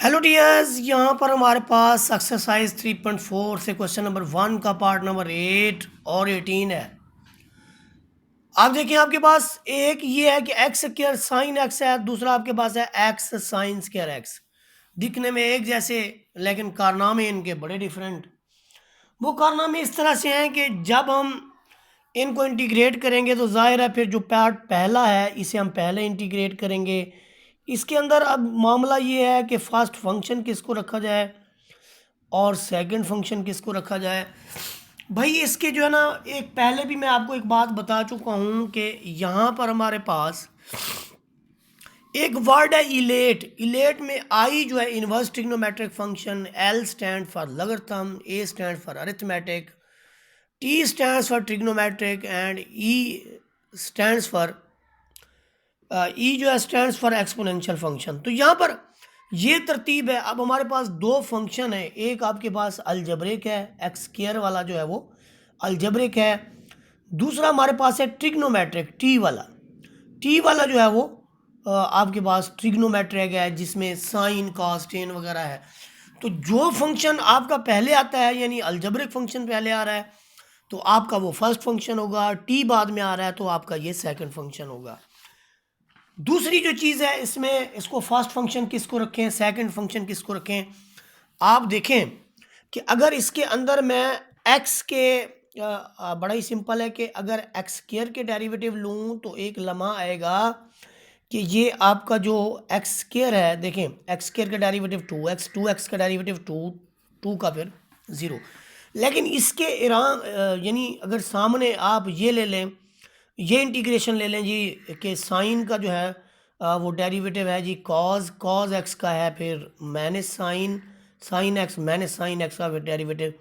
Hello dears, यहाँ पर हमारे पास एक्सरसाइज 3.4 से क्वेश्चन नंबर 1 का पार्ट नंबर 8 और 18 है। आप देखिए, आपके पास एक ये है कि एक्स स्क्वायर साइन एक्स है, दूसरा आपके पास है एक्स साइन स्क्वायर एक्स। दिखने में एक जैसे, लेकिन कारनामे इनके बड़े डिफरेंट। वो कारनामे इस तरह से हैं कि जब हम इनको इंटीग्रेट करेंगे तो जाहिर है फिर जो पार्ट पहला है इसे हम पहले इंटीग्रेट करेंगे। इसके अंदर अब मामला ये है कि फर्स्ट फंक्शन किसको रखा जाए और सेकंड फंक्शन किसको रखा जाए। भाई इसके जो है ना, एक पहले भी मैं आपको एक बात बता चुका हूँ कि यहाँ पर हमारे पास एक वर्ड है इलेट। इलेट में आई जो है inverse trigonometric function, L stand for logarithm, A stand for arithmetic, T stands for trigonometric and E stands for E जो है स्टैंड्स फॉर एक्सपोनेंशियल फंक्शन। तो यहाँ पर ये तरतीब है। अब हमारे पास दो फंक्शन है, एक आपके पास अलजब्रिक है, एक्स स्क्वायर वाला जो है वो अलजब्रिक है, दूसरा हमारे पास है ट्रिग्नोमेट्रिक टी वाला। टी वाला जो है वो आपके पास ट्रिग्नोमेट्रिक है जिसमें साइन कॉस टेन वगैरह है। तो जो फंक्शन आपका पहले आता है यानी अलजब्रिक फंक्शन पहले आ रहा है तो आपका वो फर्स्ट फंक्शन होगा, टी बाद में आ रहा है तो आपका ये सेकंड फंक्शन होगा। दूसरी जो चीज़ है इसमें, इसको फर्स्ट फंक्शन किसको रखें, सेकंड फंक्शन किसको रखें। आप देखें कि अगर इसके अंदर मैं एक्स के बड़ा ही सिंपल है कि अगर एक्स स्क्वायर के डेरिवेटिव लूँ तो एक लम्हा आएगा कि ये आपका जो एक्स स्क्वायर है, देखें एक्स स्क्वायर का डेरिवेटिव 2x, 2x का डेरिवेटिव 2 का फिर 0। लेकिन इसके यानी अगर सामने आप ये ले लें, ये इंटीग्रेशन ले लें जी कि साइन का जो है वो डेरिवेटिव है जी कॉज एक्स का है, फिर minus sign x minus sine x का फिर डेरिवेटिव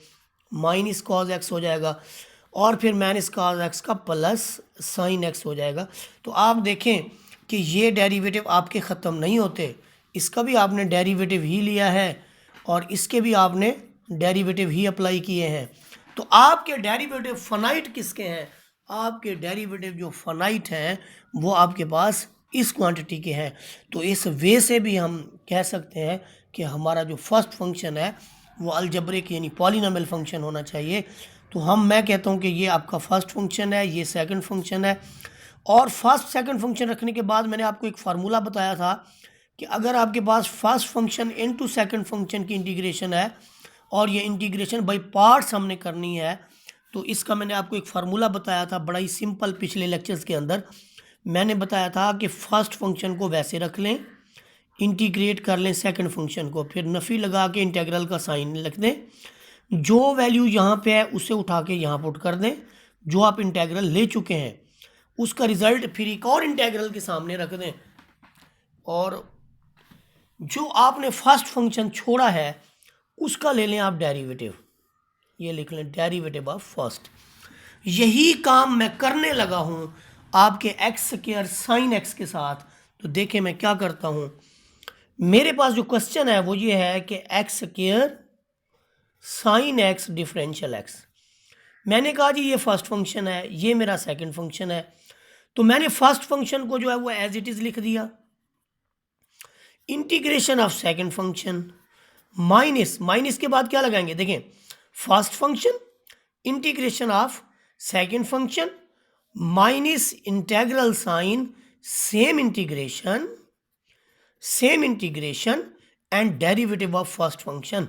माइनस कॉज एक्स हो जाएगा, और फिर माइनस कॉज एक्स का प्लस साइन एक्स हो जाएगा। तो आप देखें कि ये डेरिवेटिव आपके ख़त्म नहीं होते, इसका भी आपने डेरिवेटिव ही लिया है और इसके भी आपने डेरिवेटिव ही अप्लाई किए हैं। तो आपके डेरिवेटिव फाइनाइट किसके हैं, आपके डेरिवेटिव जो फाइनाइट हैं वो आपके पास इस क्वांटिटी के हैं। तो इस वे से भी हम कह सकते हैं कि हमारा जो फर्स्ट फंक्शन है वो अलजब्रिक यानी पॉलिनोमियल फंक्शन होना चाहिए। तो मैं कहता हूँ कि ये आपका फर्स्ट फंक्शन है, ये सेकंड फंक्शन है। और फर्स्ट सेकंड फंक्शन रखने के बाद मैंने आपको एक फार्मूला बताया था कि अगर आपके पास first function into second function की इंटीग्रेशन है और ये इंटीग्रेशन बाय पार्ट्स हमने करनी है तो इसका मैंने आपको एक फार्मूला बताया था बड़ा ही सिंपल। पिछले लेक्चर्स के अंदर मैंने बताया था कि फर्स्ट फंक्शन को वैसे रख लें, इंटीग्रेट कर लें सेकंड फंक्शन को, फिर नफ़ी लगा के इंटीग्रल का साइन लिख दें, जो वैल्यू यहाँ पे है उसे उठा के यहाँ पुट कर दें, जो आप इंटीग्रल ले चुके हैं उसका रिज़ल्ट फिर एक और इंटीग्रल के सामने रख दें, और जो आपने फर्स्ट फंक्शन छोड़ा है उसका ले लें आप डेरिवेटिव, ये लिख लें डेरिवेटिव ऑफ फर्स्ट। यही काम मैं करने लगा हूँ आपके एक्स स्क्वायर साइन एक्स के साथ। तो देखें मैं क्या करता हूँ, मेरे पास जो क्वेश्चन है वो ये है कि x square sine x differential x. मैंने कहा जी ये फर्स्ट फंक्शन है, ये मेरा सेकंड फंक्शन है, तो मैंने फर्स्ट फंक्शन को जो है वो एज इट इज़ लिख दिया, integration of second function minus के बाद क्या लगाएंगे, देखें first function integration of second function minus integral sign same integration and derivative of first function.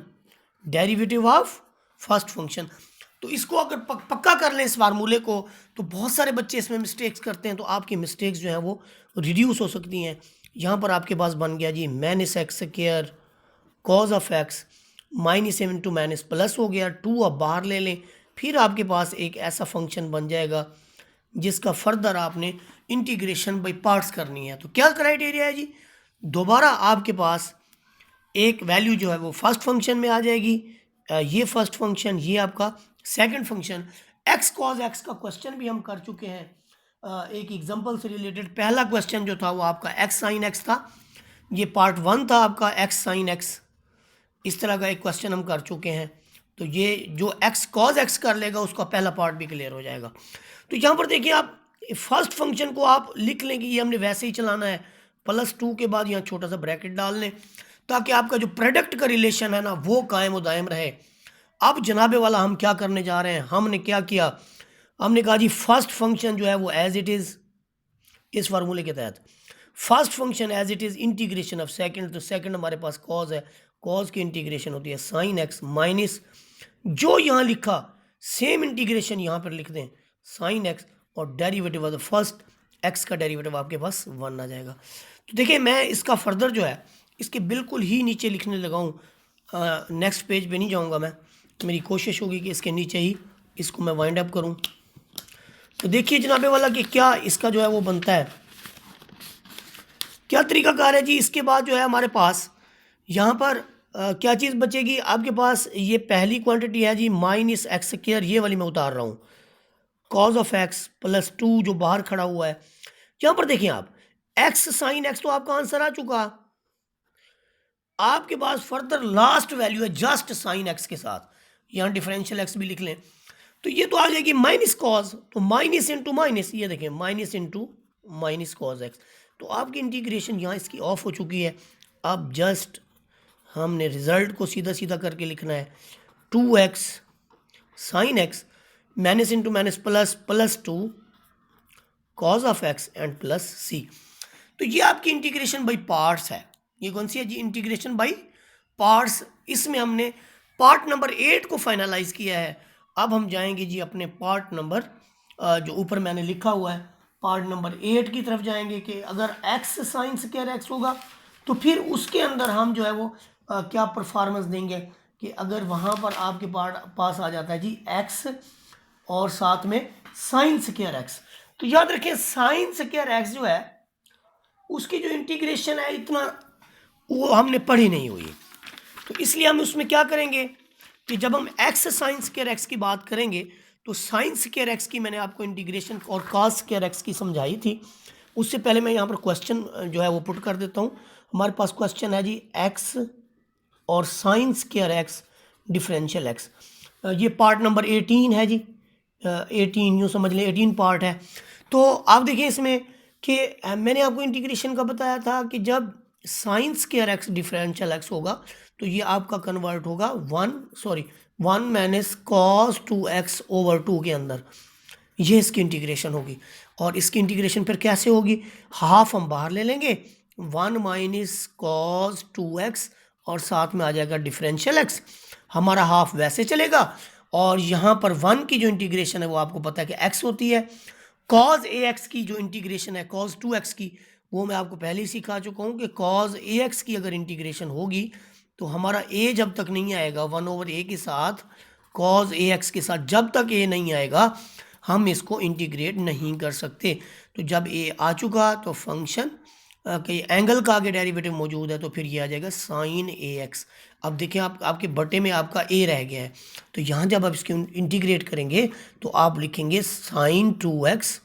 तो इसको अगर पक्का कर लें इस फार्मूले को तो बहुत सारे बच्चे इसमें मिस्टेक्स करते हैं, तो आपकी मिस्टेक्स जो हैं वो रिड्यूस हो सकती हैं। यहाँ पर आपके पास बन गया जी minus x square cos of x minus M into minus plus हो गया 2, अब बाहर ले लें, फिर आपके पास एक ऐसा फंक्शन बन जाएगा जिसका फर्दर आपने इंटीग्रेशन बाय पार्ट्स करनी है। तो क्या क्राइटेरिया है जी, दोबारा आपके पास एक वैल्यू जो है वो फर्स्ट फंक्शन में आ जाएगी, ये फर्स्ट फंक्शन, ये आपका second function. X cos x का क्वेश्चन भी हम कर चुके हैं, एक एग्जांपल से रिलेटेड। पहला क्वेश्चन जो था वो आपका एक्स साइन एक्स था, ये पार्ट 1 था आपका एक्स साइन एक्स। इस तरह का एक क्वेश्चन हम कर चुके हैं, तो ये जो एक्स कॉज एक्स कर लेगा उसका पहला पार्ट भी क्लियर हो जाएगा। तो यहाँ पर देखिए आप फर्स्ट फंक्शन को आप लिख लें कि ये हमने वैसे ही चलाना है, +2 के बाद यहाँ छोटा सा ब्रैकेट डाल लें। ताकि आपका जो प्रोडक्ट का रिलेशन है ना वो कायम व दायम रहे। अब जनाबे वाला हम क्या करने जा रहे हैं, हमने क्या किया, हमने कहा जी फर्स्ट फंक्शन जो है वो एज इट इज़, इस फार्मूले के तहत first function as it is integration of second, तो सेकंड हमारे पास कॉज है, कॉज की इंटीग्रेशन होती है साइन एक्स माइनस जो यहाँ लिखा सेम इंटीग्रेशन यहाँ पर लिख दें साइन एक्स, और derivative of the first x का डेरिवेटिव आपके पास 1 आ जाएगा। तो देखिए मैं इसका फर्दर जो है इसके बिल्कुल ही नीचे लिखने लगा हूँ, नेक्स्ट पेज पे नहीं जाऊँगा मैं, मेरी कोशिश होगी कि इसके नीचे ही इसको मैं वाइंड अप करूँ। तो देखिए जनाबे वाला कि क्या इसका जो है वो बनता है, क्या तरीकाकार है जी। इसके बाद जो है हमारे पास यहाँ पर क्या चीज़ बचेगी आपके पास, ये पहली क्वांटिटी है जी माइनस एक्स स्क्वायर, ये वाली मैं उतार रहा हूँ, कॉज ऑफ एक्स प्लस 2 जो बाहर खड़ा हुआ है। यहाँ पर देखिए आप एक्स साइन एक्स तो आपका आंसर आ चुका, आपके पास फर्दर लास्ट वैल्यू है जस्ट साइन एक्स के साथ, यहाँ डिफरेंशियल एक्स भी लिख लें, तो ये तो आ जाएगी माइनस कॉज, तो माइनस इंटू माइनस, ये देखें minus into minus cos x, तो आपकी इंटीग्रेशन यहाँ इसकी ऑफ हो चुकी है। अब जस्ट हमने रिजल्ट को सीधा सीधा करके लिखना है 2x sine x minus into minus plus plus 2 cos of x and plus C. तो ये आपकी इंटीग्रेशन बाई पार्ट्स है, ये कौन सी है जी, इंटीग्रेशन बाई पार्ट्स। इसमें हमने पार्ट नंबर 8 को फाइनलाइज किया है। अब हम जाएंगे जी अपने पार्ट नंबर जो ऊपर मैंने लिखा हुआ है पार्ट नंबर 8 की तरफ जाएंगे कि अगर एक्स साइन स्क्वायर एक्स होगा तो फिर उसके अंदर हम जो है वो क्या परफॉर्मेंस देंगे कि अगर वहाँ पर आपके पास आ जाता है जी एक्स और साथ में साइन स्क्वायर एक्स, तो याद रखें साइन स्क्वायर एक्स जो है उसकी जो इंटीग्रेशन है इतना वो हमने पढ़ी नहीं हुई, तो इसलिए हम उसमें क्या करेंगे कि जब हम एक्स साइन स्क्वायर एक्स की बात करेंगे तो साइन स्क्वायर एक्स की मैंने आपको इंटीग्रेशन और कॉस स्क्वायर एक्स की समझाई थी। उससे पहले मैं यहाँ पर क्वेश्चन जो है वो पुट कर देता हूँ। हमारे पास क्वेश्चन है जी एक्स और sign square x differential x, ये पार्ट नंबर 18 है जी, 18 यूँ समझ लें 18 पार्ट है। तो आप देखिए इसमें कि मैंने आपको इंटीग्रेशन का बताया था कि जब sign square x differential x होगा तो ये आपका कन्वर्ट होगा 1 माइनस कॉस 2x ओवर 2 के अंदर, ये इसकी इंटीग्रेशन होगी। और इसकी इंटीग्रेशन फिर कैसे होगी, हाफ हम बाहर ले लेंगे 1 माइनस कॉस 2x और साथ में आ जाएगा डिफरेंशियल x, हमारा हाफ वैसे चलेगा। और यहाँ पर 1 की जो इंटीग्रेशन है वो आपको पता है कि x होती है, कॉज ax की जो इंटीग्रेशन है कॉज 2x की वो मैं आपको पहले ही सिखा चुका हूँ कि कॉज ax की अगर इंटीग्रेशन होगी तो हमारा a जब तक नहीं आएगा 1/a के साथ कॉज ax के साथ, जब तक a नहीं आएगा हम इसको इंटीग्रेट नहीं कर सकते। तो जब a आ चुका तो फंक्शन कि एंगल का आगे डेरिवेटिव मौजूद है तो फिर ये आ जाएगा साइन ax। अब देखिए आपके बटे में आपका a रह गया है, तो यहाँ जब आप इसको इंटीग्रेट करेंगे तो आप लिखेंगे साइन 2x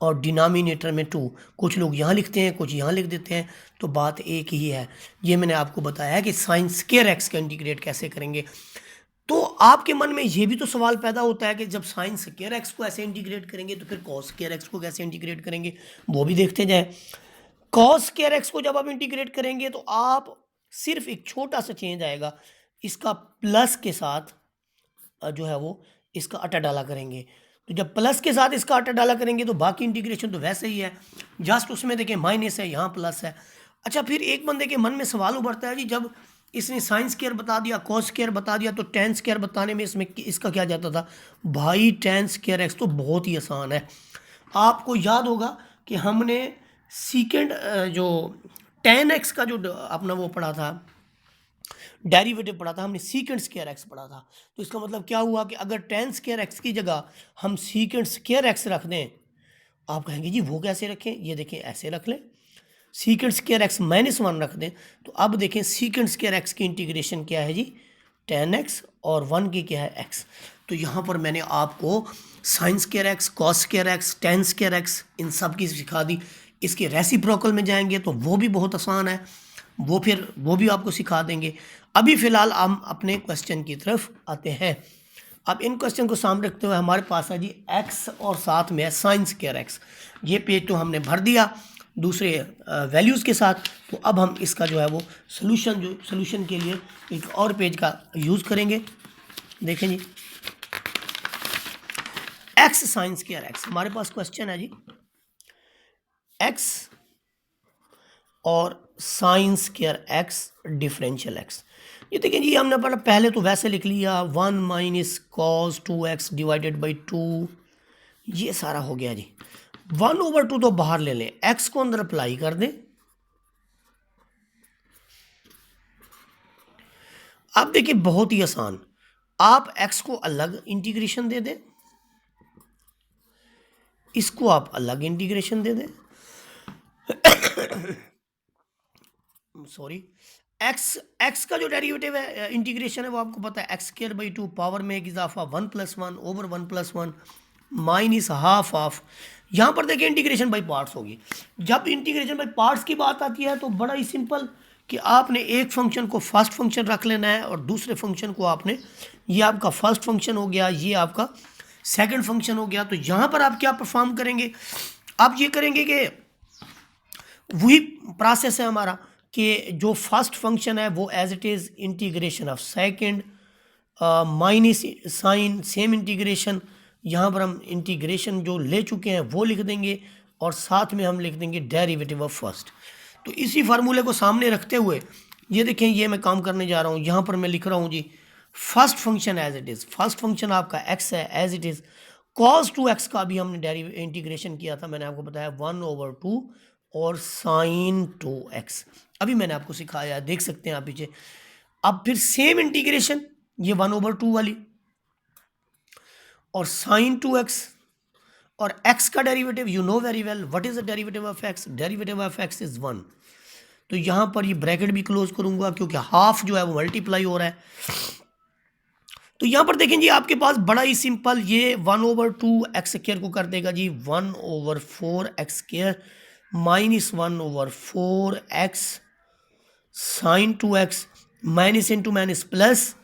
और डिनोमिनेटर में 2, कुछ लोग यहाँ लिखते हैं कुछ यहाँ लिख देते हैं, तो बात एक ही है। ये मैंने आपको बताया है कि साइन स्क्वायर एक्स का इंटीग्रेट कैसे करेंगे। तो आपके मन में ये भी तो सवाल पैदा होता है कि जब साइन स्क्वायर एक्स को ऐसे इंटीग्रेट करेंगे तो फिर कॉस स्क्वायर एक्स को कैसे इंटीग्रेट करेंगे, वो भी देखते जाएं। कॉस स्क्वायर एक्स को जब आप इंटीग्रेट करेंगे तो आप सिर्फ एक छोटा सा चेंज आएगा, इसका प्लस के साथ जो है वो इसका अटा डाला करेंगे। तो जब प्लस के साथ इसका अटा डाला करेंगे तो बाकी इंटीग्रेशन तो वैसे ही है, जस्ट उसमें देखिए माइनस है यहाँ प्लस है। अच्छा फिर एक बंदे के मन में सवाल उभरता है जी जब इसने साइन स्क्वायर बता दिया कॉस स्क्वायर बता दिया तो टेन स्क्वायर बताने में इसमें इसका क्या जाता था, भाई टेन स्क्वायर एक्स तो बहुत ही आसान है। आपको याद होगा कि हमने सीकेंड जो टेन एक्स का जो अपना वो पढ़ा था डेरिवेटिव पढ़ा था, हमने सीकेंड स्क्वायर एक्स पढ़ा था। तो इसका मतलब क्या हुआ कि अगर टेन स्क्वायर एक्स की जगह हम सीकेंड स्क्वायर एक्स रख दें, आप कहेंगे जी वो कैसे रखें, ये देखें ऐसे रख लें, सीकेंड स्क्वायर एक्स -1 रख दें। तो अब देखें सीकेंड स्क्वायर एक्स की इंटीग्रेशन क्या है जी 10x और 1 की क्या है x। तो यहाँ पर मैंने आपको sine square x cos square x tan square x इन सब की सिखा दी। इसके रेसिप्रोकल में जाएंगे तो वो भी बहुत आसान है, वो भी आपको सिखा देंगे। अभी फ़िलहाल हम अपने क्वेश्चन की तरफ आते हैं। अब इन क्वेश्चन को सामने रखते हुए हमारे पास है जी x और साथ में है साइन स्क्वायर एक्स। ये पेज तो हमने भर दिया। दूसरे वैल्यूज़ के साथ। तो अब हम इसका जो है वो सोल्यूशन के लिए एक और पेज का यूज़ करेंगे। देखें जी, एक्स साइन स्क्वायर एक्स, हमारे पास क्वेश्चन है जी एक्स और sign square x differential x. ये देखें जी, हमने पहले तो वैसे लिख लिया 1 minus cos 2x divided by 2, ये सारा हो गया जी। 1/2 तो बाहर ले लें, x को अंदर अप्लाई कर दें। अब देखिए बहुत ही आसान, आप x को अलग इंटीग्रेशन दे दें, इसको आप अलग इंटीग्रेशन दे दें, सॉरी, x का जो डेरिवेटिव है इंटीग्रेशन है वो आपको पता है x²/2 पावर में एक इजाफा 1 + 1 ओवर 1 + 1 माइनस हाफ ऑफ। यहाँ पर देखिए इंटीग्रेशन बाई पार्ट्स होगी। जब इंटीग्रेशन बाई पार्ट्स की बात आती है तो बड़ा ही सिंपल कि आपने एक फंक्शन को फर्स्ट फंक्शन रख लेना है और दूसरे फंक्शन को आपने, ये आपका फर्स्ट फंक्शन हो गया, ये आपका सेकंड फंक्शन हो गया। तो यहाँ पर आप क्या परफॉर्म करेंगे, आप ये करेंगे कि वही प्रोसेस है हमारा कि जो फर्स्ट फंक्शन है वो as it is integration of second minus sign same integration, यहाँ पर हम इंटीग्रेशन जो ले चुके हैं वो लिख देंगे और साथ में हम लिख देंगे डेरिवेटिव ऑफ फर्स्ट। तो इसी फार्मूले को सामने रखते हुए ये देखें, ये मैं काम करने जा रहा हूँ। यहाँ पर मैं लिख रहा हूँ जी first function as it is, first function आपका x है as it is, cos 2x का भी हमने इंटीग्रेशन किया था, मैंने आपको बताया 1/2 और sin 2x अभी मैंने आपको सिखाया, देख सकते हैं आप पीछे। अब फिर सेम इंटीग्रेशन ये 1/2 वाली और sin 2x और x का derivative, you know very well what is the derivative of x, derivative of x is 1। तो यहाँ पर ये ब्रैकेट भी क्लोज करूंगा क्योंकि हाफ जो है वो मल्टीप्लाई हो रहा है। तो यहाँ पर देखें जी, आपके पास बड़ा ही सिंपल, ये 1/2 x² को कर देगा जी 1/4 x² minus 1/4 x sine 2x, minus into minus plus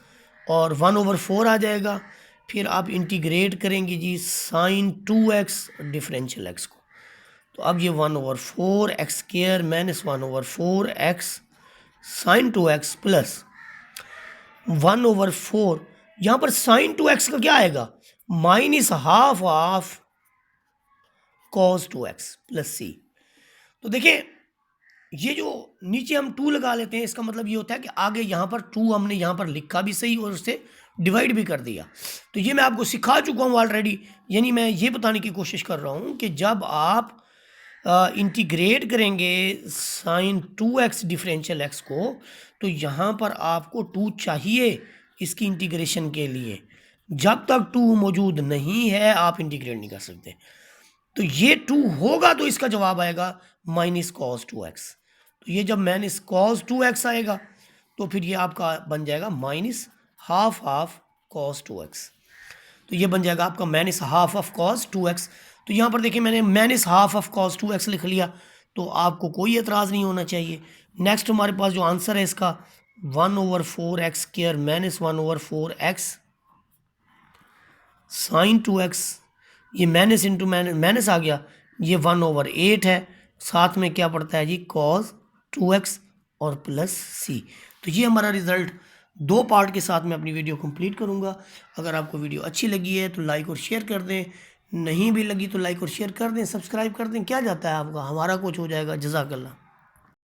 और 1/4 आ जाएगा। फिर आप इंटीग्रेट करेंगे जी साइन 2x डिफरेंशियल x को। तो अब ये 1/4 x² minus 1/4 x sine 2x plus 1/4, यहाँ पर साइन 2x का क्या आएगा, minus half of cos 2x plus c। तो देखिए ये जो नीचे हम 2 लगा लेते हैं, इसका मतलब ये होता है कि आगे यहाँ पर 2 हमने यहाँ पर लिखा भी सही और उससे डिवाइड भी कर दिया। तो ये मैं आपको सिखा चुका हूँ ऑलरेडी, यानी मैं ये बताने की कोशिश कर रहा हूँ कि जब आप इंटीग्रेट करेंगे साइन 2x डिफरेंशियल x को, तो यहाँ पर आपको 2 चाहिए इसकी इंटीग्रेशन के लिए। जब तक 2 मौजूद नहीं है आप इंटीग्रेट नहीं कर सकते। तो ये 2 होगा तो इसका जवाब आएगा माइनस कॉस 2x। तो ये जब माइनस कॉस 2x आएगा तो फिर ये आपका बन जाएगा minus half of cos 2x। तो ये बन जाएगा आपका minus half of cos 2x। तो यहाँ पर देखिए मैंने minus half of cos 2x लिख लिया, तो आपको कोई एतराज़ नहीं होना चाहिए। नेक्स्ट हमारे पास जो आंसर है इसका 1/4 x² minus 1/4 x sine 2x, ये माइनस इंटू माइनस आ गया, ये 1/8 है, साथ में क्या पड़ता है जी कॉस 2x और प्लस c। तो ये हमारा रिजल्ट 2 पार्ट के साथ मैं अपनी वीडियो कंप्लीट करूंगा। अगर आपको वीडियो अच्छी लगी है तो लाइक और शेयर कर दें, नहीं भी लगी तो लाइक और शेयर कर दें, सब्सक्राइब कर दें, क्या जाता है आपका, हमारा कुछ हो जाएगा। जज़ाकल्लाह।